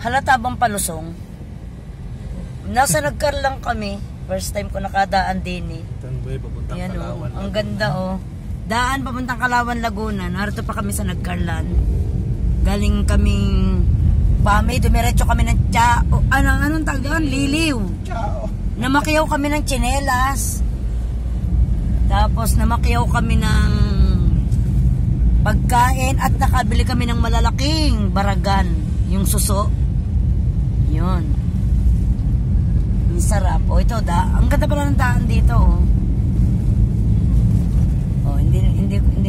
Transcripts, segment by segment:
Halata bang palusong? Nasa nagkar lang kami. First time ko nakadaan din eh. Tanboy, papuntang Ayan, Kalawan. ang ganda oh. Daan papuntang Kalawan, Laguna. Narito pa kami sa Nagkarlan. Galing kaming Pamay, dumiretso kami ng anong tawag doon? Liliw. Ciao. Namakiyaw kami ng tsinelas. Tapos namakiyaw kami ng pagkain at nakabili kami ng malalaking baragan. Yung suso. Yun. Ang sarap. O ito, ang ganda pala ng daan dito. Oh, hindi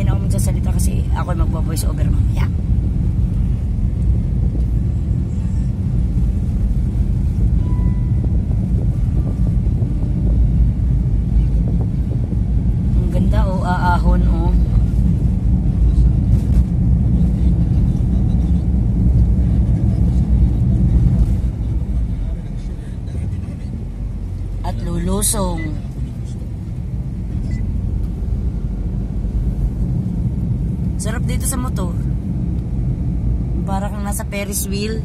na ako magsasalita kasi ako magbo-voice over mamaya. Ang ganda aahon at lulusong. Sarap dito sa motor. Para kang nasa Ferris wheel.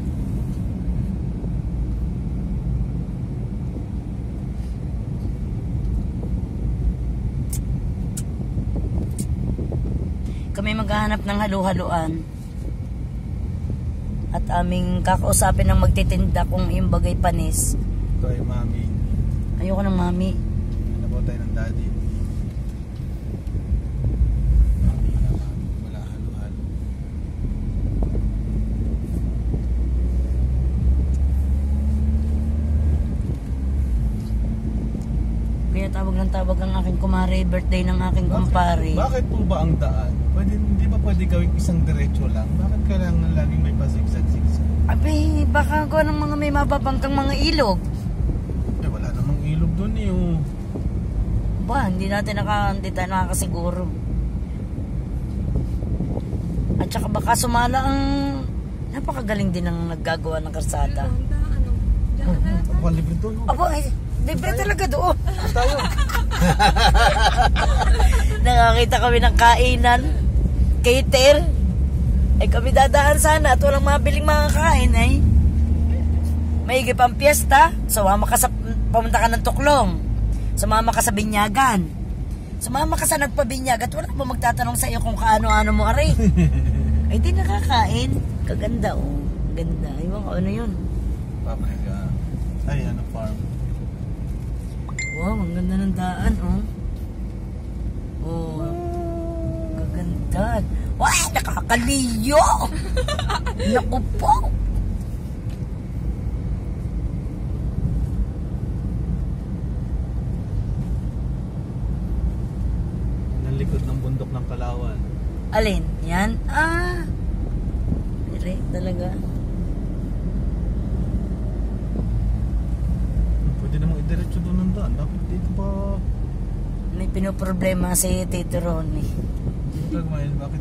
Kami maghahanap ng halo-haloan. At aming kakausapin ng magtitinda kung yung bagay panis. Ito ay mami. Ayoko ng mami. Ano po tayo ng daddy? Wala halo-halo. Kaya tawag ang aking kumare, birthday ng aking kumpare. Bakit po ba ang daan? Hindi ba pwede gawing isang diretso lang? Bakit kailangan laging may pasigsan-sigsan? Abi, baka gawa ng mga may mababangkang mga ilog. Eh, wala namang ilog doon eh. Oh. Ba, hindi tayo nakakasiguro. At saka baka sumala ang napakagaling din ng naggagawa ng karsada. Ako ang libre doon. Abo, libre talaga doon. Tayo. Nakakita kami ng kainan, cater. Ay kami dadaan sana at walang mabiling mga kain ay. Maigi pang piyesta. Sumama ka pumunta ka ng Tuklong. Sumama ka sa Binyagan. Sumama ka sa nagpabinyag at wala pa magtatanong sa iyo kung kaano-ano mo ari. Ay di nakakain. Kaganda Ganda. Iwan ko ano yun. Paprika. Ay, ano farm. Wow, ang ganda ng daan Oh. Kaganda. Wow, nakakaliyo. Naku po. Likod ng bundok ng Kalawan. Alin? Yan? Dire talaga. Pwede namang idiretso doon ng daan. Bakit dito pa? May pinoproblema si Tito Ronnie. Bakit